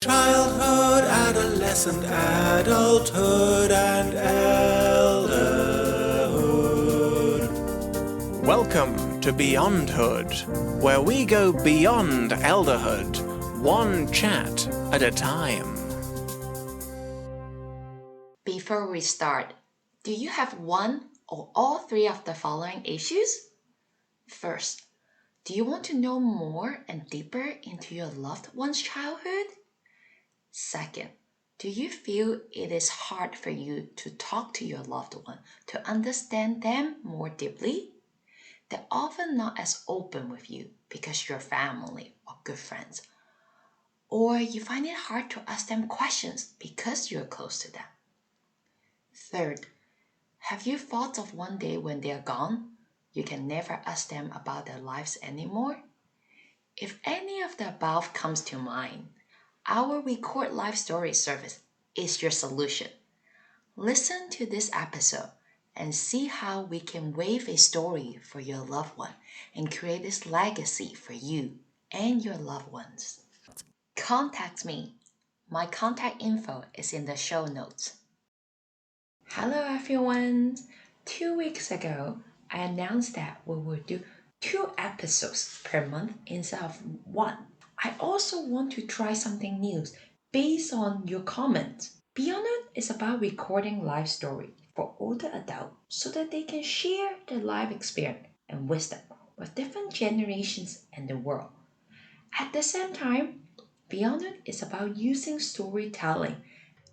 Childhood, adolescent, adulthood, and elderhood. Welcome to Beyondhood, where we go beyond elderhood, one chat at a time. Before we start, do you have one or all three of the following issues? First, do you want to know more and deeper into your loved one's childhood? Second, do you feel it is hard for you to talk to your loved one to understand them more deeply? They're often not as open with you because you're family or good friends, or you find it hard to ask them questions because you're close to them. Third, have you thought of one day when they're gone, you can never ask them about their lives anymore? If any of the above comes to mind, our Record Life Story service is your solution. Listen to this episode and see how we can weave a story for your loved one and create this legacy for you and your loved ones. Contact me. My contact info is in the show notes. Hello everyone! 2 weeks ago, I announced that we will do 2 episodes per month instead of 1. I also want to try something new based on your comments. Beyondhood is about recording life story for older adults so that they can share their life experience and wisdom with different generations in the world. At the same time, Beyondhood is about using storytelling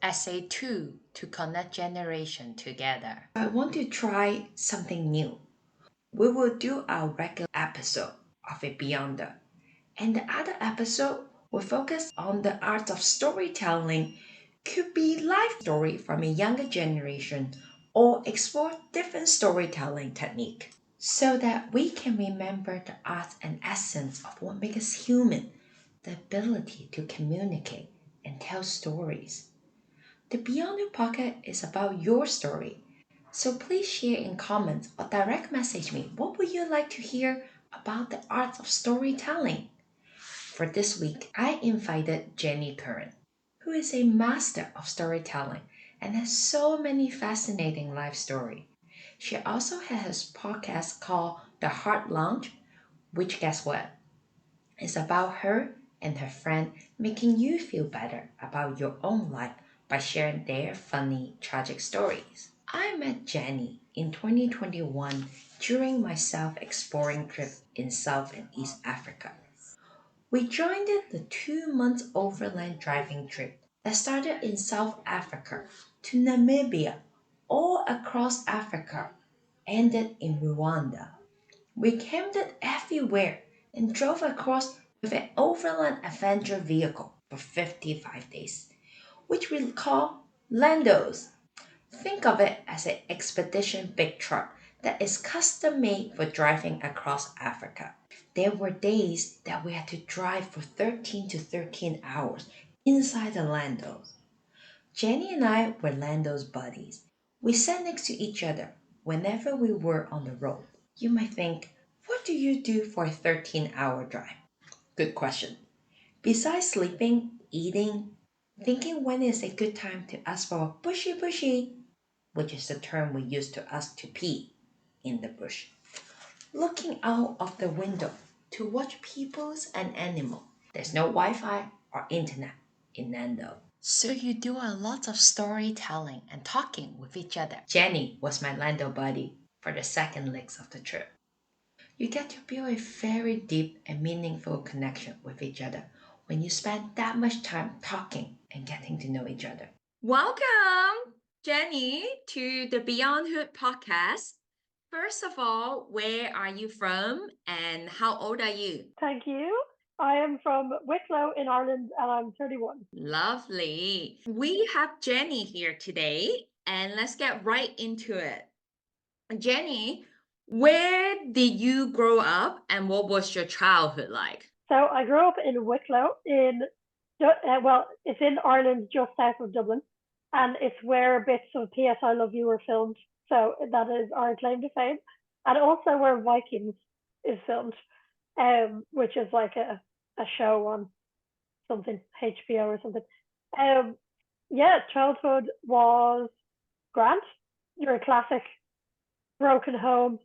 as a tool to connect generations together. I want to try something new. We will do our regular episode of a Beyonder, and the other episode will focus on the art of storytelling. Could be life story from a younger generation or explore different storytelling technique so that we can remember the art and essence of what makes us human, the ability to communicate and tell stories. The Beyond Your Pocket is about your story. So please share in comments or direct message me what would you like to hear about the art of storytelling. For this week, I invited Jenny Curran, who is a master of storytelling and has so many fascinating life stories. She also has a podcast called The Heart Lounge, which guess what? It's about her and her friend making you feel better about your own life by sharing their funny, tragic stories. I met Jenny in 2021 during my self exploring trip in South and East Africa. We joined the 2 month overland driving trip that started in South Africa to Namibia, all across Africa, ended in Rwanda. We camped everywhere and drove across with an overland adventure vehicle for 55 days, which we call Landos. Think of it as an expedition big truck that is custom made for driving across Africa. There were days that we had to drive for 13 to 13 hours inside the Landos. Jenny and I were Lando's buddies. We sat next to each other whenever we were on the road. You might think, what do you do for a 13-hour drive? Good question. Besides sleeping, eating, thinking when is a good time to ask for a bushy bushy, which is the term we use to ask to pee in the bush. Looking out of the window to watch peoples and animals. There's no Wi-Fi or internet in Nando. So you do a lot of storytelling and talking with each other. Jenny was my Lando buddy for the second legs of the trip. You get to build a very deep and meaningful connection with each other when you spend that much time talking and getting to know each other. Welcome, Jenny, to the Beyondhood podcast. First of all, where are you from and how old are you? Thank you. I am from Wicklow in Ireland and I'm 31. Lovely. We have Jenny here today, and let's get right into it. Jenny, where did you grow up and what was your childhood like? So I grew up in Wicklow it's in Ireland just south of Dublin and it's where bits of PS I Love You were filmed. So that is our claim to fame. And also where Vikings is filmed, which is like a show on something, HBO or something. Um, yeah, childhood was grand. Your classic broken home.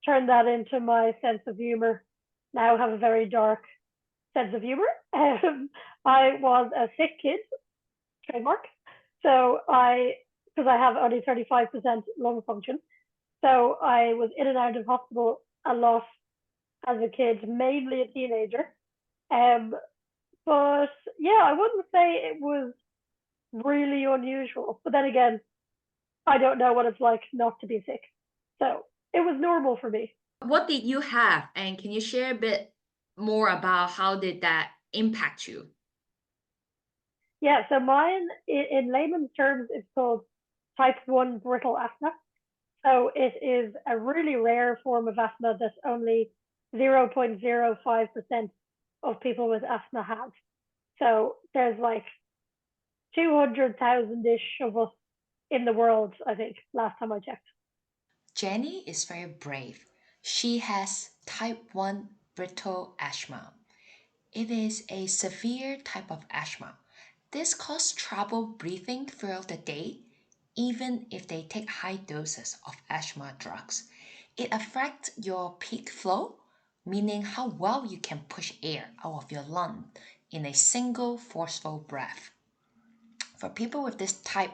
Turn that into my sense of humor. Now have a very dark sense of humor. I was a sick kid, trademark. So because I have only 35% lung function, so I was in and out of hospital a lot as a kid, mainly a teenager. Um, but yeah, I wouldn't say it was really unusual. But then again, I don't know what it's like not to be sick. So it was normal for me. What did you have? And can you share a bit more about how did that impact you? Yeah, so mine, in layman's terms, it's called type 1 brittle asthma. So it is a really rare form of asthma that only 0.05% of people with asthma have. So there's like 200,000-ish of us in the world, I think, last time I checked. Jenny is very brave. She has type 1 brittle asthma. It is a severe type of asthma. This causes trouble breathing throughout the day, even if they take high doses of asthma drugs. It affects your peak flow, meaning how well you can push air out of your lung in a single forceful breath. For people with this type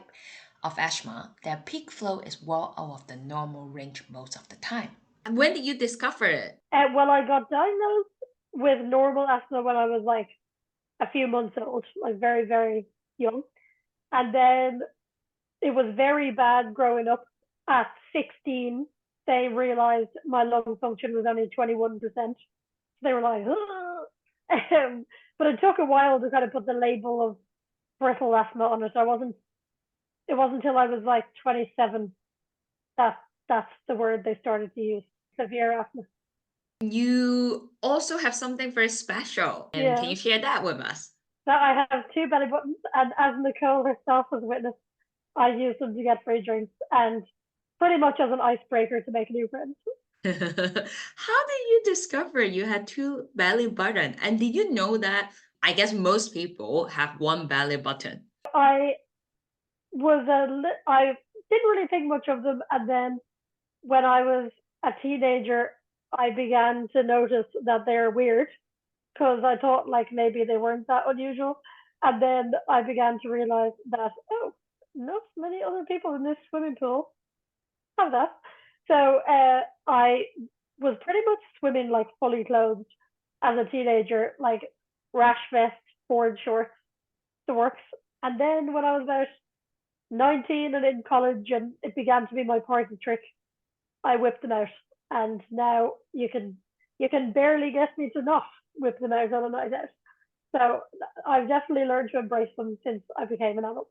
of asthma, their peak flow is well out of the normal range most of the time. When did you discover it? Well, I got diagnosed with normal asthma when I was like a few months old, like very, very young. And then it was very bad growing up. At 16, they realized my lung function was only 21%. They were like, but it took a while to kind of put the label of brittle asthma on it. It wasn't until I was like 27 that that's the word they started to use, severe asthma. You also have something very special. And Yeah. can you share that with us? So I have two belly buttons, and as Nicole herself has witnessed, I use them to get free drinks and pretty much as an icebreaker to make new friends. How did you discover you had two belly button? And did you know that I guess most people have one belly button? I I didn't really think much of them, and then when I was a teenager, I began to notice that they're weird because I thought like maybe they weren't that unusual, and then I began to realize that not many other people in this swimming pool have that. So I was pretty much swimming like fully clothed as a teenager, like rash vest, board shorts, the works. And then when I was about 19 and in college, and it began to be my party trick, I whipped them out. And now you can barely get me to not whip them out on a night out. So I've definitely learned to embrace them since I became an adult.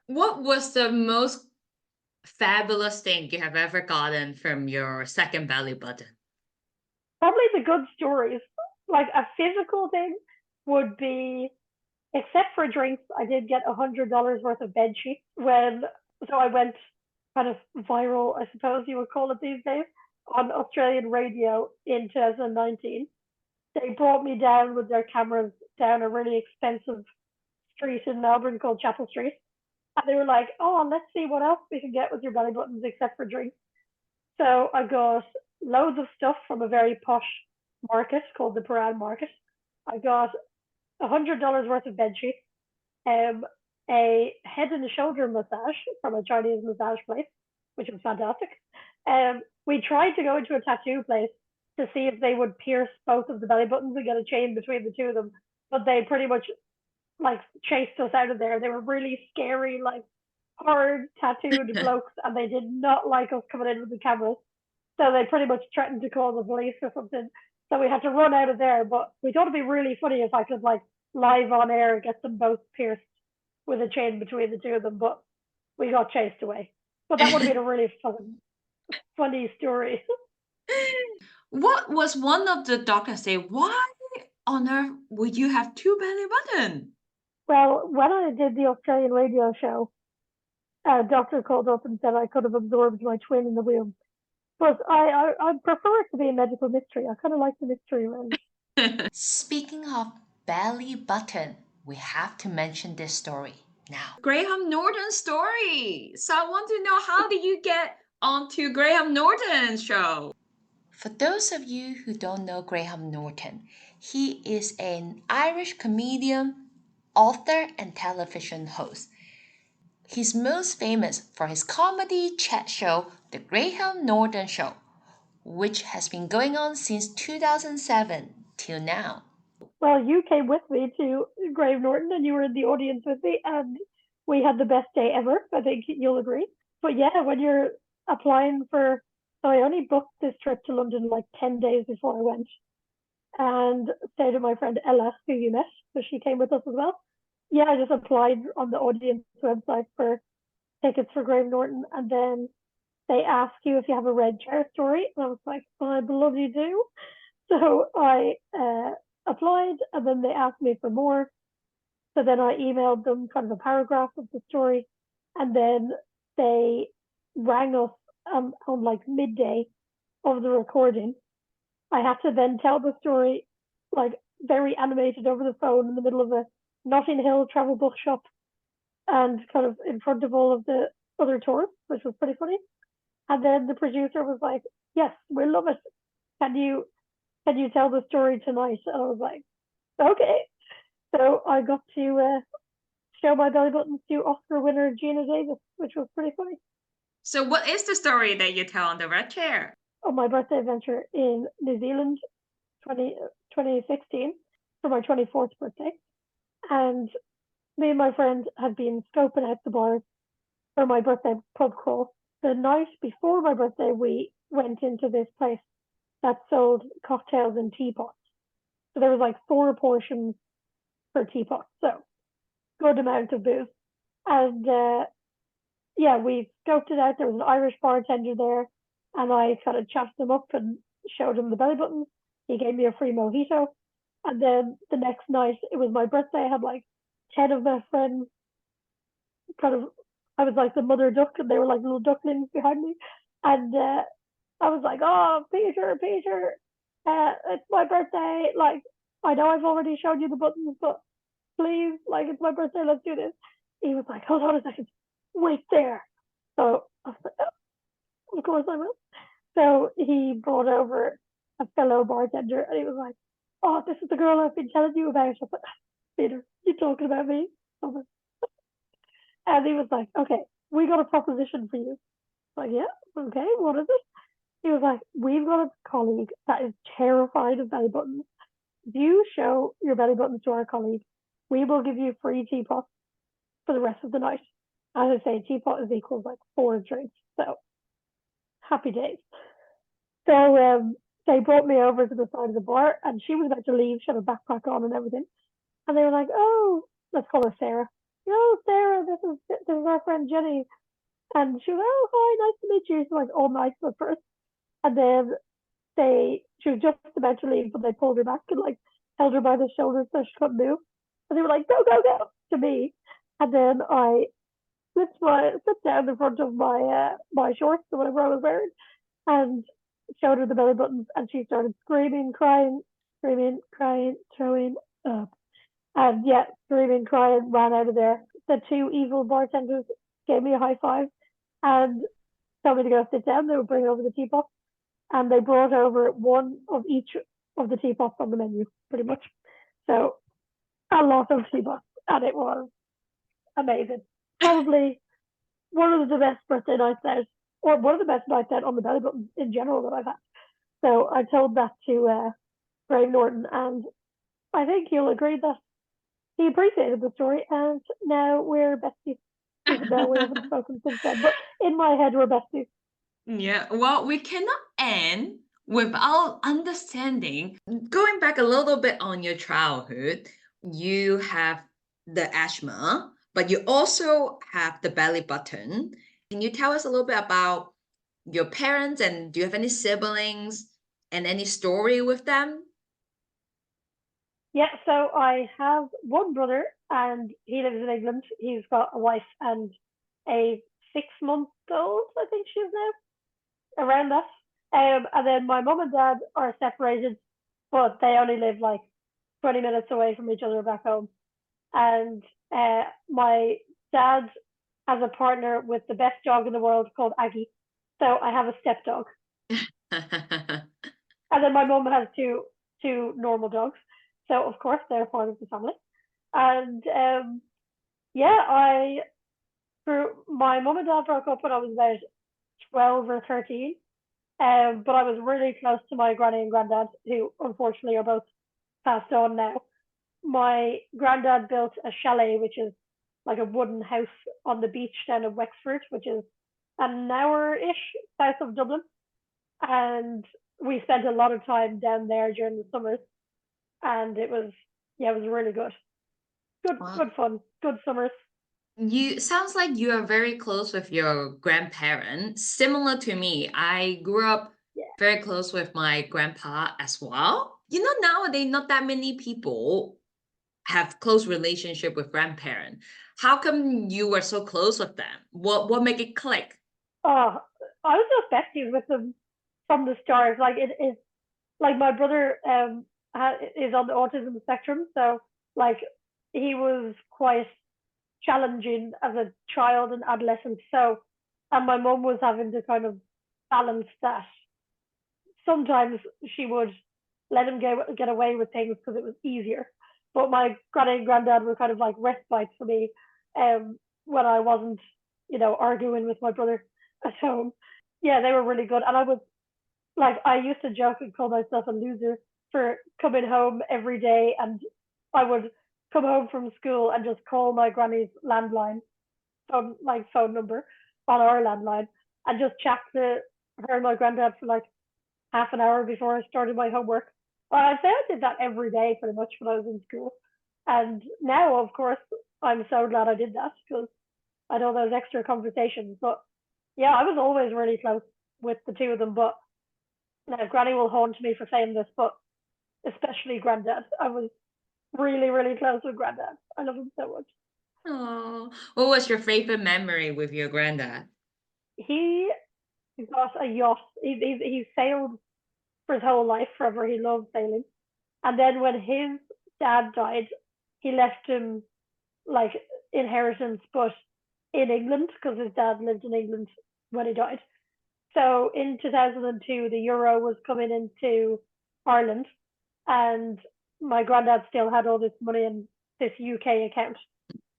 What was the most fabulous thing you have ever gotten from your second belly button? Probably the good stories. Like a physical thing would be, except for drinks, I did get $100 worth of bed sheets so I went kind of viral, I suppose you would call it these days, on Australian radio in 2019. They brought me down with their cameras down a really expensive street in Melbourne called Chapel Street. And they were like, oh, let's see what else we can get with your belly buttons except for drinks. So I got loads of stuff from a very posh market called the Curran market. I got $100 worth of bed sheets, a head and shoulder massage from a Chinese massage place, which was fantastic. We tried to go into a tattoo place to see if they would pierce both of the belly buttons and get a chain between the two of them, but they pretty much like chased us out of there. They were really scary, like hard tattooed blokes, and they did not like us coming in with the cameras. So they pretty much threatened to call the police or something. So we had to run out of there. But we thought it'd be really funny if I could like live on air get them both pierced with a chain between the two of them. But we got chased away. But that would have been a really funny story. What was one of the doctors say? Why on earth would you have two belly buttons? Well, when I did the Australian radio show, a doctor called up and said I could have absorbed my twin in the womb. But I prefer it to be a medical mystery. I kind of like the mystery around. Speaking of belly button. We have to mention this story now. Graham Norton story. So I want to know, how did you get onto Graham Norton's show? For those of you who don't know Graham Norton, he is an Irish comedian, author, and television host. He's most famous for his comedy chat show, The Graham Norton Show, which has been going on since 2007 till now. Well, you came with me to Graham Norton and you were in the audience with me, and we had the best day ever. I think you'll agree. But yeah, when you're applying for, so I only booked this trip to London like 10 days before I went and stayed with my friend Ella, who you met, so she came with us as well. Yeah, I just applied on the audience website for tickets for Graham Norton, and then they ask you if you have a red chair story, and I was like, I bloody do. So I applied, and then they asked me for more. So then I emailed them kind of a paragraph of the story, and then they rang us on like midday of the recording. I had to then tell the story like very animated over the phone in the middle of a Notting Hill travel bookshop and kind of in front of all of the other tourists, which was pretty funny. And then the producer was like, "Yes, we love it. Can you tell the story tonight?" And I was like, "Okay." So I got to show my belly buttons to Oscar winner Gina Davis, which was pretty funny. So what is the story that you tell on the red chair? On my birthday adventure in New Zealand 2016 for my 24th birthday. And me and my friend had been scoping out the bars for my birthday pub crawl. The night before my birthday, we went into this place that sold cocktails in teapots. So there was like 4 portions per teapot. So good amount of booze. And yeah, we scoped it out. There was an Irish bartender there, and I kind of chatted him up and showed him the belly buttons. He gave me a free mojito. And then the next night, it was my birthday. I had like 10 of my friends. Kind of, I was like the mother duck, and they were like little ducklings behind me. And I was like, "Oh, Peter, it's my birthday. Like, I know I've already shown you the buttons, but please, like, it's my birthday. Let's do this." He was like, "Hold on a second. Wait there." So I was like, "Oh, of course I will." So he brought over a fellow bartender, and he was like, "Oh, this is the girl I've been telling you about." I was like, "Peter, you talking about me?" And he was like, "Okay, we got a proposition for you." I was like, "Yeah, okay, what is it?" He was like, "We've got a colleague that is terrified of belly buttons. If you show your belly buttons to our colleague, we will give you free teapots for the rest of the night." As I say, teapot is equals like 4 drinks. So happy days. So they brought me over to the side of the bar, and she was about to leave. She had a backpack on and everything. And they were like, "Oh, let's call her Sarah. Oh, Sarah, this is our friend Jenny." And she was like, "Oh, hi, nice to meet you." So like all nice at first. And then she was just about to leave, but they pulled her back and like held her by the shoulders so she couldn't move. And they were like, "Go, go, go," to me. And then I sit down in front of my shorts or whatever I was wearing, and showed her the belly buttons, and she started screaming, crying, throwing up. And yeah, screaming, crying, ran out of there. The 2 evil bartenders gave me a high five and told me to go sit down. They would bring over the teapots, and they brought over one of each of the teapots on the menu, pretty much. So a lot of teapots, and it was amazing. Probably one of the best birthday nights out, or one of the best nights out on the belly button in general that I've had. So I told that to Graham Norton, and I think he'll agree that he appreciated the story, and now we're besties, even though we haven't spoken since then. But in my head, we're besties. Yeah, well, we cannot end without understanding. Going back a little bit on your childhood, you have the asthma, but you also have the belly button. Can you tell us a little bit about your parents, and do you have any siblings and any story with them? Yeah, so I have one brother, and he lives in England. He's got a wife and a 6-month-old, I think she is now, around that. And then my mum and dad are separated, but they only live like 20 minutes away from each other back home. And my dad has a partner with the best dog in the world called Aggie. So I have a step dog. And then my mum has two normal dogs. So of course they're part of the family. And yeah, my mum and dad broke up when I was about 12 or 13. But I was really close to my granny and granddad, who unfortunately are both passed on now. My granddad built a chalet, which is like a wooden house on the beach down in Wexford, which is an hour-ish south of Dublin. And we spent a lot of time down there during the summers. And it was really good. Wow. Good fun, good summers. You sounds like you are very close with your grandparents. Similar to me, I grew up Yeah. very close with my grandpa as well. You know, nowadays not that many people have close relationship with grandparents. How come you were so close with them? What make it click? Oh, I was just besties with them from the start. Like it is like my brother is on the autism spectrum, so like he was quite challenging as a child and adolescent. So, and my mum was having to kind of balance that. Sometimes she would let him get away with things because it was easier, but my granny and granddad were kind of like respite for me when I wasn't, arguing with my brother at home. Yeah, they were really good, and I was like, I used to joke and call myself a loser for coming home every day, and I would come home from school and just call my granny's landline, phone number on our landline, and just chat to her and my granddad for like half an hour before I started my homework. Well, I'd say I did that every day pretty much when I was in school. And now, of course, I'm so glad I did that because I know those extra conversations. But yeah, I was always really close with the two of them. But now Granny will haunt me for saying this, but especially Granddad. I was really, really close with Granddad. I love him so much. Oh, what was your favorite memory with your granddad? He got a yacht. He sailed for his whole life forever. He loved sailing. And then when his dad died, he left him like inheritance, but in England because his dad lived in England when he died. So in 2002, the euro was coming into Ireland, and my granddad still had all this money in this UK account.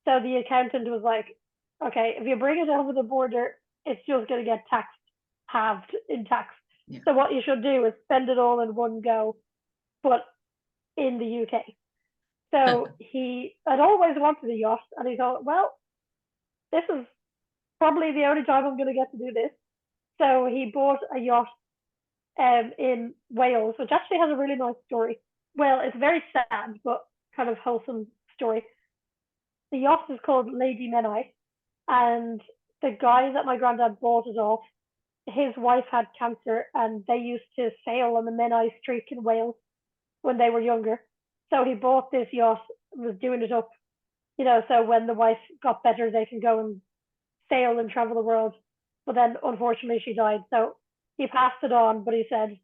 So the accountant was like, okay, if you bring it over the border, it's just going to get taxed, halved in tax. Yeah. So what you should do is spend it all in one go, but in the UK. So he had always wanted a yacht, and he thought, well, this is probably the only time I'm going to get to do this. So he bought a yacht in Wales, which actually has a really nice story. Well, it's very sad, but kind of wholesome story. The yacht is called Lady Menai, and the guy that my granddad bought it off, his wife had cancer, and they used to sail on the Menai Streak in Wales when they were younger. So he bought this yacht, was doing it up, so when the wife got better, they can go and sail and travel the world. But then, unfortunately, she died. So he passed it on, but he said,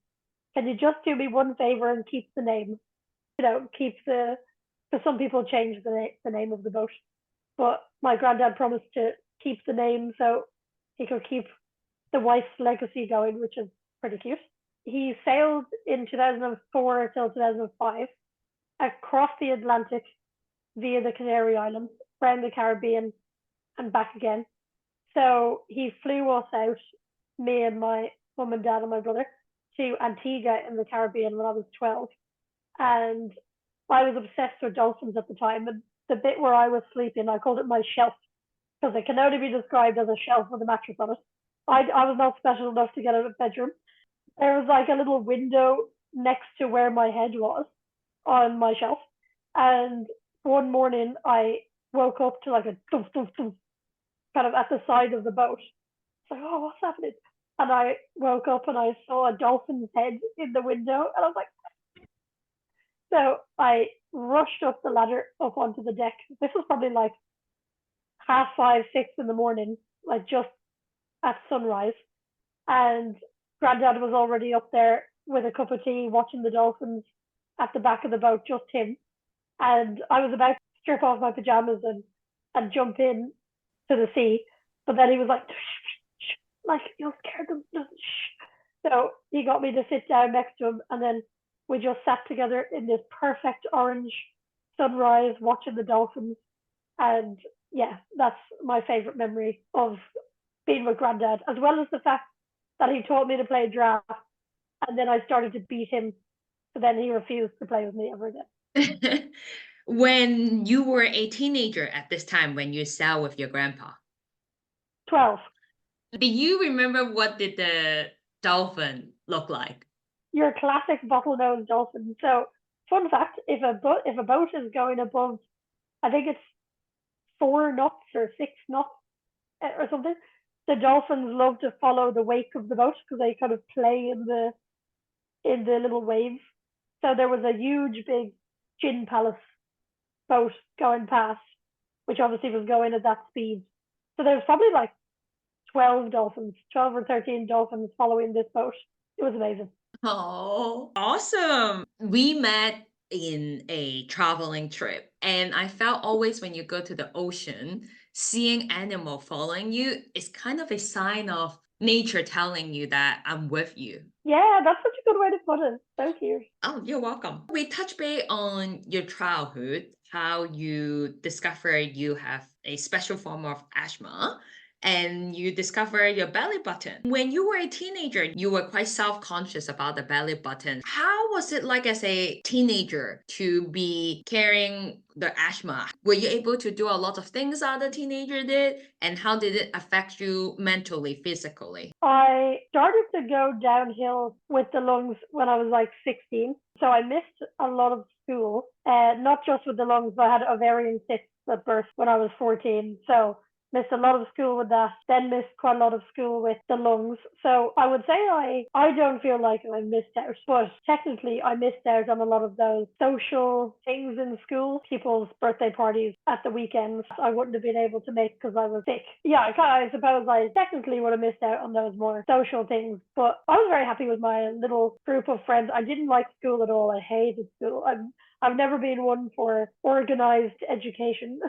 can you just do me one favor and keep the name? Because some people change the name of the boat. But my granddad promised to keep the name so he could keep the wife's legacy going, which is pretty cute. He sailed in 2004 till 2005 across the Atlantic via the Canary Islands, around the Caribbean, and back again. So he flew us out, me and my mum and dad and my brother, to Antigua in the Caribbean when I was 12. And I was obsessed with dolphins at the time. And the bit where I was sleeping, I called it my shelf because it can only be described as a shelf with a mattress on it. I was not special enough to get out of the bedroom. There was like a little window next to where my head was on my shelf. And one morning I woke up to like a thump, thump, thump, kind of at the side of the boat. It's like, oh, what's happening? And I woke up and I saw a dolphin's head in the window. And I was like, so I rushed up the ladder up onto the deck. This was probably like 5:30, 6 in the morning, like just at sunrise. And Granddad was already up there with a cup of tea watching the dolphins at the back of the boat, just him. and I was about to strip off my pajamas and jump in to the sea, but then he was like, shh, shh, like you'll scare them. Shh. So he got me to sit down next to him, and then we just sat together in this perfect orange sunrise, watching the dolphins. And yeah, that's my favorite memory of being with Granddad, as well as the fact that he taught me to play draft, and then I started to beat him. So then he refused to play with me ever again. When you were a teenager at this time, when you sailed with your grandpa, 12. do you remember what did the dolphin look like? Your classic bottlenose dolphin. So, fun fact: if a boat is going above, I think it's 4 knots or 6 knots or something, the dolphins love to follow the wake of the boat because they kind of play in the little waves. So there was a huge, big gin palace boat going past, which obviously was going at that speed. So there's probably like 12 or 13 dolphins following this boat. It was amazing. Oh, awesome. We met in a traveling trip, and I felt always when you go to the ocean, seeing animal following you is kind of a sign of nature telling you that I'm with you. Yeah, that's such a good way to put it. So cute. Oh, you're welcome. We touch base on your childhood, how you discover you have a special form of asthma, and you discover your belly button. When you were a teenager, you were quite self-conscious about the belly button. How was it like as a teenager to be carrying the asthma? Were you able to do a lot of things other teenager did? And how did it affect you mentally, physically? I started to go downhill with the lungs when I was like 16. So I missed a lot of school, not just with the lungs, but I had ovarian cysts at birth when I was 14. So missed a lot of school with that, then missed quite a lot of school with the lungs. So I would say I don't feel like I missed out, but technically I missed out on a lot of those social things in school, people's birthday parties at the weekends. I wouldn't have been able to make because I was sick. Yeah, I suppose I technically would have missed out on those more social things, but I was very happy with my little group of friends. I didn't like school at all. I hated school. I've never been one for organized education.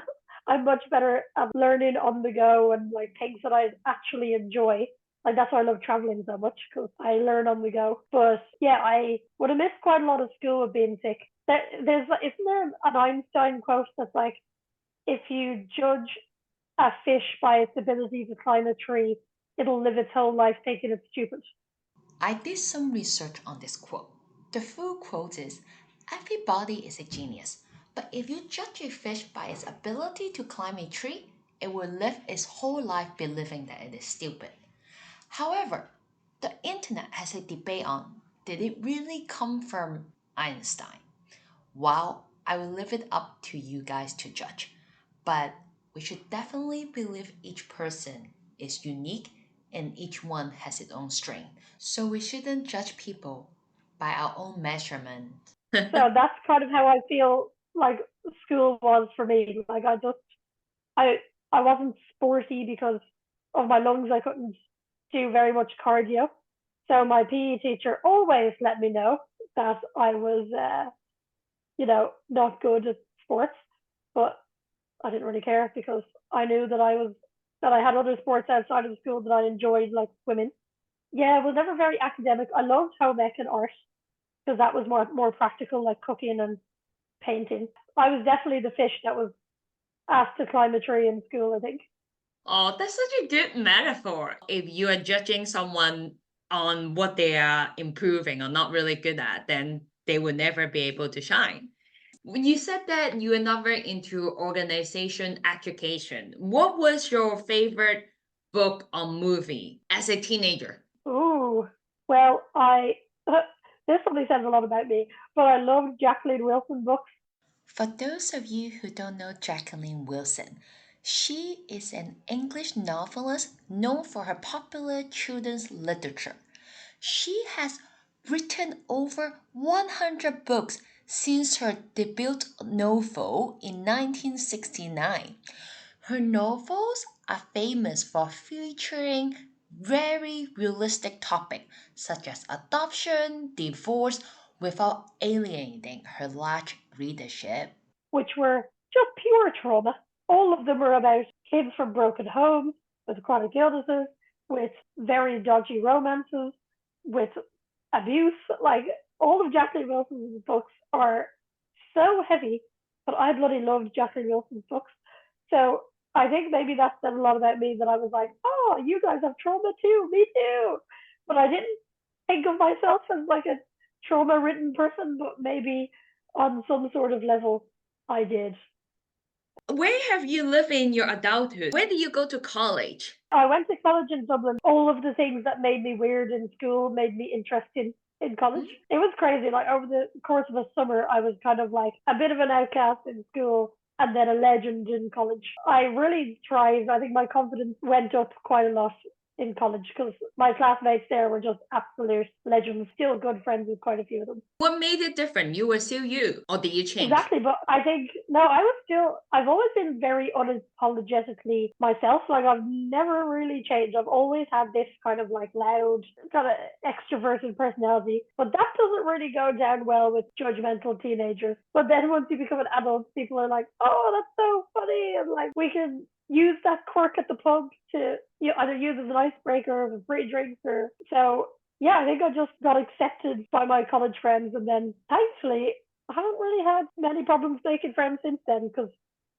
I'm much better at learning on the go and like things that I actually enjoy. Like that's why I love traveling so much because I learn on the go. But yeah, I would have missed quite a lot of school with being sick. Isn't there an Einstein quote that's like, if you judge a fish by its ability to climb a tree, it'll live its whole life thinking it's stupid. I did some research on this quote. The full quote is: everybody is a genius, but if you judge a fish by its ability to climb a tree, it will live its whole life believing that it is stupid. However, the internet has a debate on, did it really come from Einstein? Well, I will leave it up to you guys to judge. But we should definitely believe each person is unique and each one has its own strength. So we shouldn't judge people by our own measurement. So that's kind of how I feel like school was for me. Like I I wasn't sporty because of my lungs. I couldn't do very much cardio. So my PE teacher always let me know that I was, not good at sports, but I didn't really care because I knew that I had other sports outside of school that I enjoyed, like swimming. Yeah, I was never very academic. I loved home ec and art because that was more practical, like cooking and painting. I was definitely the fish that was asked to climb a tree in school, I think. Oh, that's such a good metaphor. If you are judging someone on what they are improving or not really good at, then they will never be able to shine. When you said that you were never into organization education, what was your favorite book or movie as a teenager? Ooh, well, this probably says a lot about me, but I loved Jacqueline Wilson books. For those of you who don't know Jacqueline Wilson, she is an English novelist known for her popular children's literature. She has written over 100 books since her debut novel in 1969. Her novels are famous for featuring very realistic topics such as adoption, divorce, without alienating her large readership. which were just pure trauma. All of them were about kids from broken homes, with chronic illnesses, with very dodgy romances, with abuse. Like, all of Jacqueline Wilson's books are so heavy, but I bloody loved Jacqueline Wilson's books. So I think maybe that said a lot about me, that I was like, oh, you guys have trauma too, me too. But I didn't think of myself as like a trauma ridden person, but maybe on some sort of level I did. Where have you lived in your adulthood? Where did you go to college? I went to college in Dublin. All of the things that made me weird in school made me interested in college. It was crazy. Like, over the course of a summer, I was kind of like a bit of an outcast in school and then a legend in college. I really thrived. I think my confidence went up quite a lot in college because my classmates there were just absolute legends. Still good friends with quite a few of them. What made it different? You were still you, or did you change? Exactly, but I think, no, I've always been very unapologetically myself. Like, I've never really changed. I've always had this kind of like loud, kind of extroverted personality, but that doesn't really go down well with judgmental teenagers. But then once you become an adult, people are like, oh, that's so funny, and like, we can use that quirk at the pub to, either use as an icebreaker or free drinks, or so. Yeah, I think I just got accepted by my college friends, and then thankfully I haven't really had many problems making friends since then, because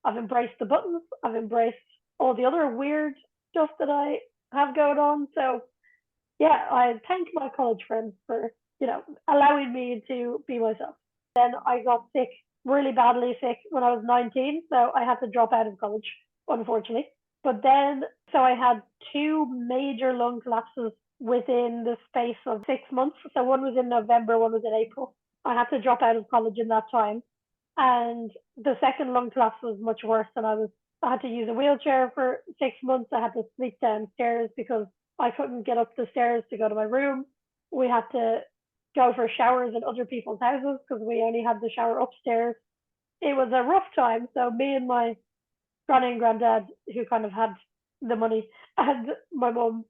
I've embraced the buttons, I've embraced all the other weird stuff that I have going on. So yeah, I thank my college friends for, allowing me to be myself. Then I got sick, really badly sick, when I was 19, so I had to drop out of college, unfortunately. But then, so I had two major lung collapses within the space of 6 months. So one was in November, one was in April. I had to drop out of college in that time. And the second lung collapse was much worse, and I had to use a wheelchair for 6 months. I had to sleep downstairs because I couldn't get up the stairs to go to my room. We had to go for showers in other people's houses because we only had the shower upstairs. It was a rough time. So me and my granny and granddad, who kind of had the money, and my mum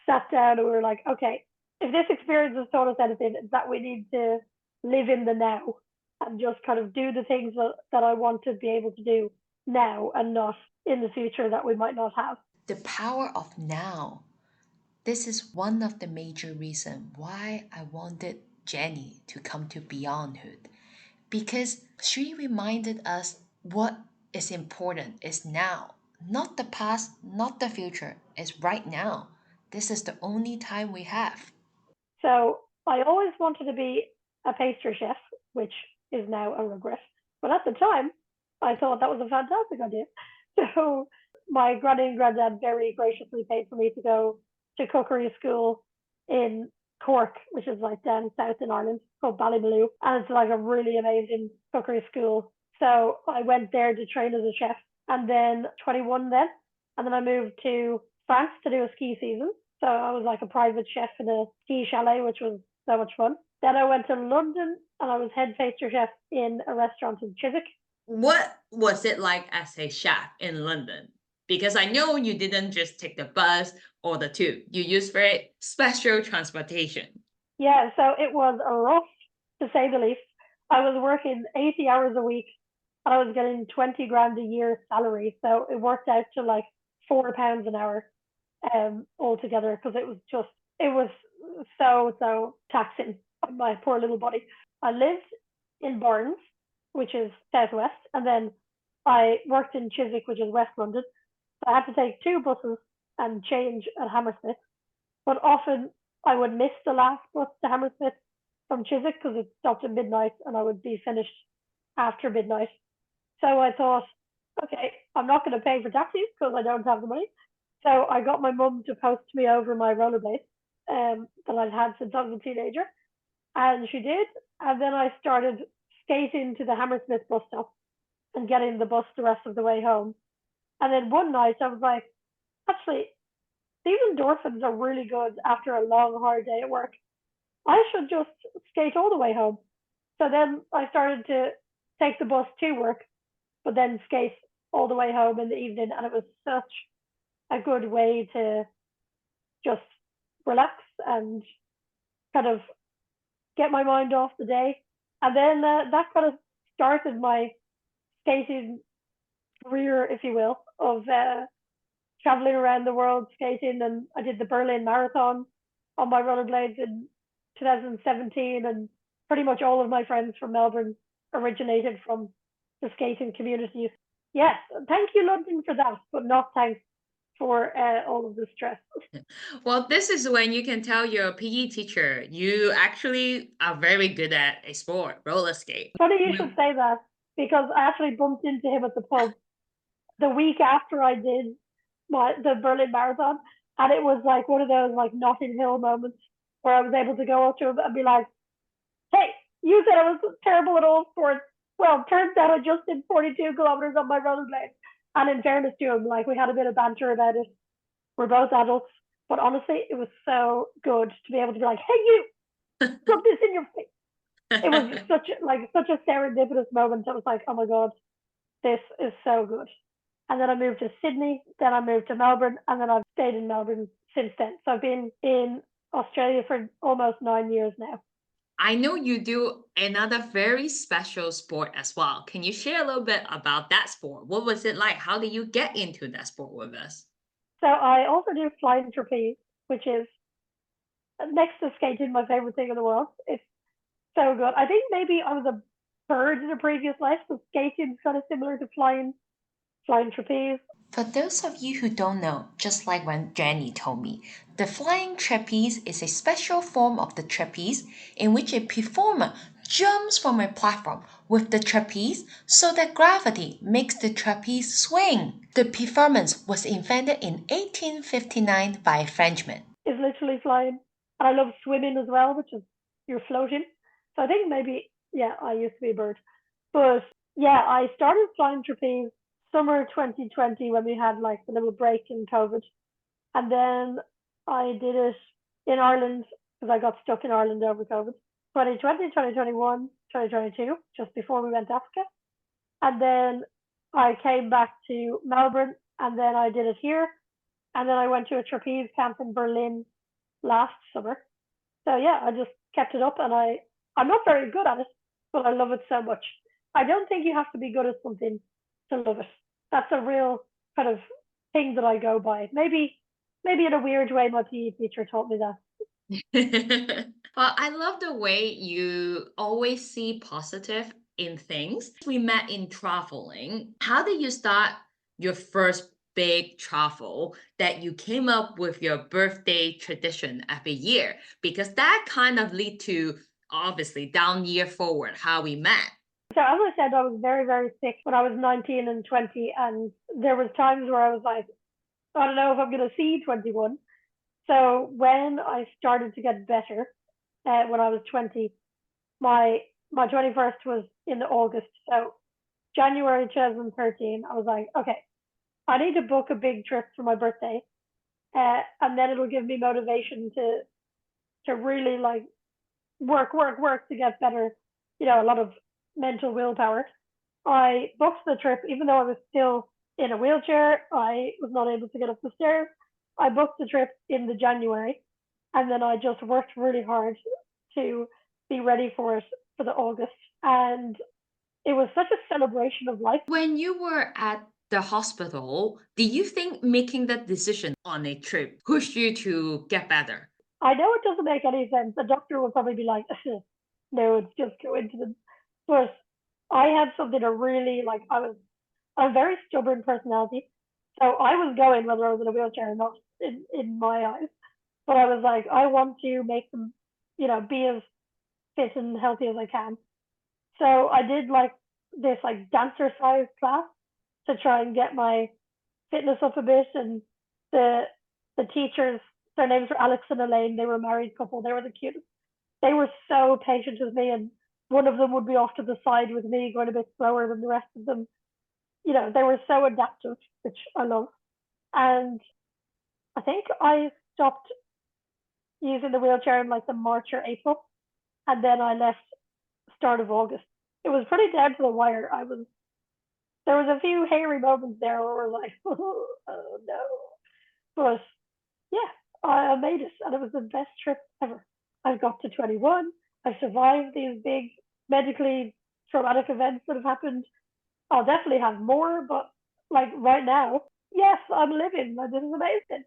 sat down and we were like, okay, if this experience has taught us anything, it's that we need to live in the now and just kind of do the things that I want to be able to do now, and not in the future that we might not have. The power of now. This is one of the major reasons why I wanted Jenny to come to Beyondhood, because she reminded us what is important is now, not the past, not the future, it's right now. This is the only time we have. So I always wanted to be a pastry chef, which is now a regret. But at the time, I thought that was a fantastic idea. So my granny and granddad very graciously paid for me to go to cookery school in Cork, which is like down south in Ireland, called Ballymaloe. And it's like a really amazing cookery school. So I went there to train as a chef, and then 21 then. And then I moved to France to do a ski season. So I was like a private chef in a ski chalet, which was so much fun. Then I went to London and I was head pastry chef in a restaurant in Chiswick. What was it like as a chef in London? Because I know you didn't just take the bus or the tube. You used very special transportation. Yeah, so it was a rough, to say the least. I was working 80 hours a week and I was getting 20 grand a year salary. So it worked out to like £4 an hour altogether, because it was so taxing on my poor little body. I lived in Burns, which is southwest, and then I worked in Chiswick, which is West London. So I had to take two buses and change at Hammersmith. But often I would miss the last bus to Hammersmith from Chiswick because it stopped at midnight and I would be finished after midnight. So I thought, okay, I'm not going to pay for taxis because I don't have the money. So I got my mum to post me over my rollerblades that I'd had since I was a teenager. And she did. And then I started skating to the Hammersmith bus stop and getting the bus the rest of the way home. And then one night I was like, actually, these endorphins are really good after a long, hard day at work. I should just skate all the way home. So then I started to take the bus to work, but then skate all the way home in the evening. And it was such a good way to just relax and kind of get my mind off the day. And then that kind of started my skating career, if you will, of traveling around the world skating. And I did the Berlin Marathon on my rollerblades in 2017. And pretty much all of my friends from Melbourne originated from the skating community. Yes, thank you, London, for that, but not thanks for all of the stress. Well, this is when you can tell your PE teacher you actually are very good at a sport, roller skate. Funny you should say that, because I actually bumped into him at the pub the week after I did the Berlin Marathon, and it was like one of those like Notting Hill moments where I was able to go up to him and be like, "Hey, you said I was terrible at all sports. Well, turns out I just did 42 kilometers on my rollerblades." And in fairness to him, like we had a bit of banter about it. We're both adults, but honestly, it was so good to be able to be like, "Hey, you, rub this in your face." It was such a serendipitous moment. I was like, "Oh my god, this is so good." And then I moved to Sydney, then I moved to Melbourne, and then I've stayed in Melbourne since then. So I've been in Australia for almost 9 years now. I know you do another very special sport as well. Can you share a little bit about that sport? What was it like? How did you get into that sport with us? So I also do flying trapeze, which is next to skating my favorite thing in the world. It's so good. I think maybe I was a bird in a previous life, so skating is kind of similar to flying trapeze. For those of you who don't know, just like when Jenny told me, the flying trapeze is a special form of the trapeze in which a performer jumps from a platform with the trapeze so that gravity makes the trapeze swing. The performance was invented in 1859 by a Frenchman. Is literally flying. And I love swimming as well, which is you're floating. So I think maybe, yeah, I used to be a bird. But yeah, I started flying trapeze summer 2020 when we had like the little break in COVID. And then I did it in Ireland because I got stuck in Ireland over COVID. 2020, 2021, 2022, just before we went to Africa. And then I came back to Melbourne and then I did it here. And then I went to a trapeze camp in Berlin last summer. So yeah, I just kept it up and I'm not very good at it, but I love it so much. I don't think you have to be good at something to love it. That's a real kind of thing that I go by. Maybe in a weird way my PE teacher taught me that. Well, I love the way you always see positive in things. We met in traveling. How did you start your first big travel that you came up with your birthday tradition every year? Because that kind of lead to obviously down year forward how we met. So as I said, I was very, very sick when I was 19 and 20, and there was times where I was like, I don't know if I'm going to see 21. So when I started to get better, when I was 20, my 21st was in August. So January 2013, I was like, okay, I need to book a big trip for my birthday, and then it'll give me motivation to really like work to get better. You know, a lot of mental willpower. I booked the trip even though I was still in a wheelchair. I was not able to get up the stairs. I booked the trip in the January, and then I just worked really hard to be ready for it for the August. And it was such a celebration of life. When you were at the hospital, do you think making that decision on a trip pushed you to get better? I know it doesn't make any sense. The doctor would probably be like, no, it's just coincidence. But I had something to really like. I was a very stubborn personality. So I was going whether I was in a wheelchair or not in my eyes. But I was like, I want to make them, be as fit and healthy as I can. So I did like this like dancer size class to try and get my fitness up a bit. And the teachers, their names were Alex and Elaine. They were a married couple. They were the cutest. They were so patient with me, and one of them would be off to the side with me, going a bit slower than the rest of them. They were so adaptive, which I love. And I think I stopped using the wheelchair in like the March or April, and then I left start of August. It was pretty down to the wire. There was a few hairy moments there where we're like, oh no. But yeah, I made it, and it was the best trip ever. I've got to 21. I've survived these big medically traumatic events that have happened. I'll definitely have more, but like right now, yes, I'm living. Like, this is amazing.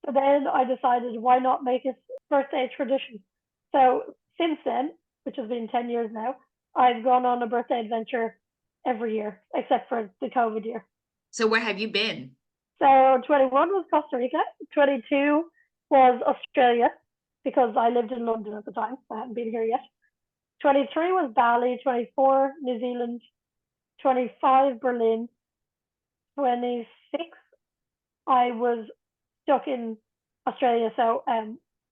So then I decided, why not make it birthday tradition? So since then, which has been 10 years now, I've gone on a birthday adventure every year, except for the COVID year. So where have you been? So 21 was Costa Rica, 22 was Australia, because I lived in London at the time. So I hadn't been here yet. 23 was Bali, 24 New Zealand, 25 Berlin, 26 I was stuck in Australia, so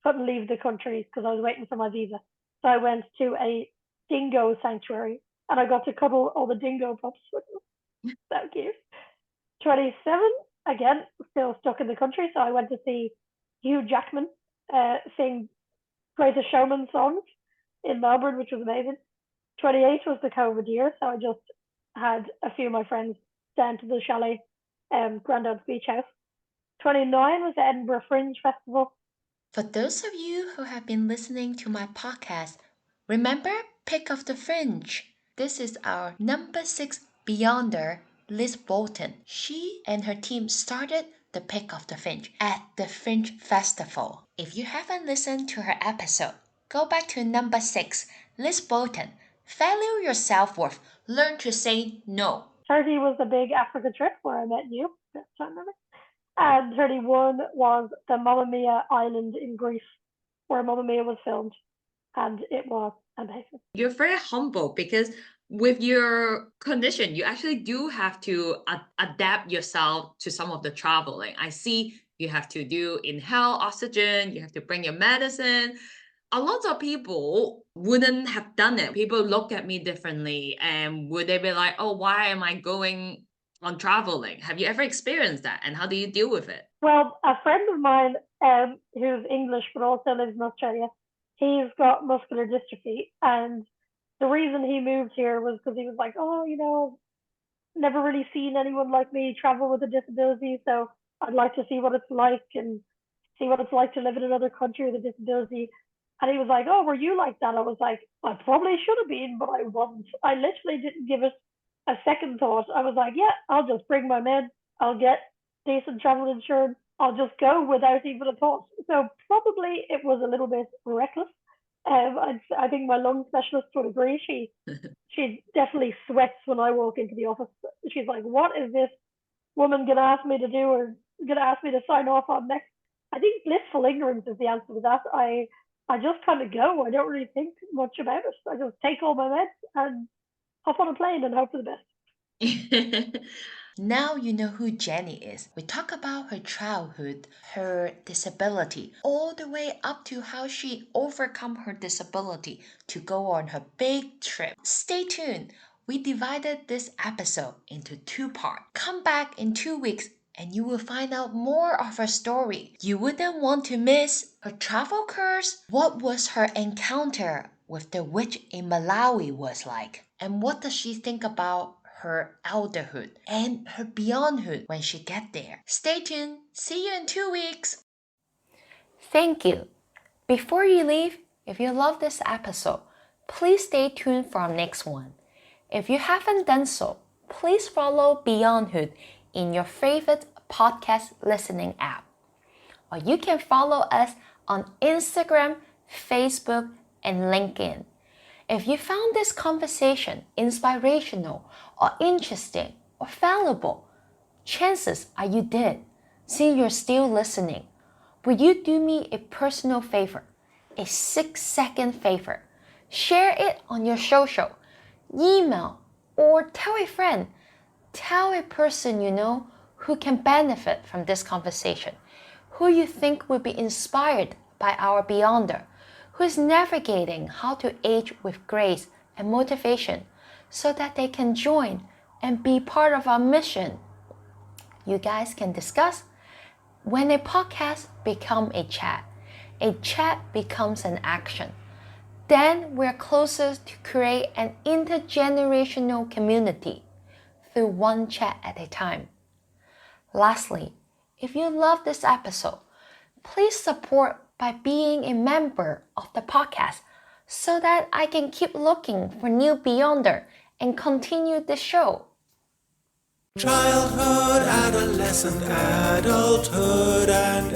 couldn't leave the country because I was waiting for my visa. So I went to a dingo sanctuary and I got to cuddle all the dingo pups with them. So cute. 27, again, still stuck in the country, so I went to see Hugh Jackman sing Greatest Showman songs in Melbourne, which was amazing. 28 was the COVID year, so I just had a few of my friends down to the chalet, Grandad's Beach House. 29 was the Edinburgh Fringe Festival. For those of you who have been listening to my podcast, remember Pick of the Fringe. This is our number 6 Beyonder, Liz Bolton. She and her team started the Pick of the Fringe at the Fringe Festival. If you haven't listened to her episode, go back to number 6, Liz Bolton. Value your self-worth. Learn to say no. 30 was the big Africa trip where I met you. And 31 was the Mamma Mia island in Greece, where Mamma Mia was filmed. And it was amazing. You're very humble because with your condition, you actually do have to adapt yourself to some of the traveling. I see you have to do inhale oxygen, you have to bring your medicine. A lot of people wouldn't have done it. People look at me differently and would they be like, oh, why am I going on traveling? Have you ever experienced that? And how do you deal with it? Well, a friend of mine who's English but also lives in Australia, he's got muscular dystrophy. And the reason he moved here was because he was like, oh, never really seen anyone like me travel with a disability. So I'd like to see what it's like and see what it's like to live in another country with a disability. And he was like, oh, were you like that? I was like, I probably should have been, but I wasn't. I literally didn't give it a second thought. I was like, yeah, I'll just bring my meds. I'll get decent travel insurance. I'll just go without even a thought. So probably it was a little bit reckless. I think my lung specialist would agree. She definitely sweats when I walk into the office. She's like, what is this woman going to ask me to do or going to ask me to sign off on next? I think blissful ignorance is the answer to that. I just kind of go. I don't really think much about it. I just take all my meds and hop on a plane and hope for the best. Now you know who Jenny is. We talk about her childhood, her disability, all the way up to how she overcome her disability to go on her big trip. Stay tuned. We divided this episode into 2 parts. Come back in 2 weeks and you will find out more of her story. You wouldn't want to miss her travel curse. What was her encounter with the witch in Malawi was like? And what does she think about her elderhood and her beyondhood when she get there? Stay tuned. See you in 2 weeks. Thank you. Before you leave, if you love this episode, please stay tuned for our next one. If you haven't done so, please follow Beyondhood in your favorite podcast listening app. Or you can follow us on Instagram, Facebook, and LinkedIn. If you found this conversation inspirational or interesting or valuable, chances are you did, since you're still listening. Would you do me a personal favor, a 6-second favor? Share it on your social, email, or tell a friend. Tell a person you know who can benefit from this conversation, who you think will be inspired by our Beyonder, who is navigating how to age with grace and motivation so that they can join and be part of our mission. You guys can discuss. When a podcast becomes a chat becomes an action. Then we're closer to create an intergenerational community through one chat at a time. Lastly, if you love this episode, please support by being a member of the podcast so that I can keep looking for new Beyonder and continue the show. Childhood, adolescent, adulthood, and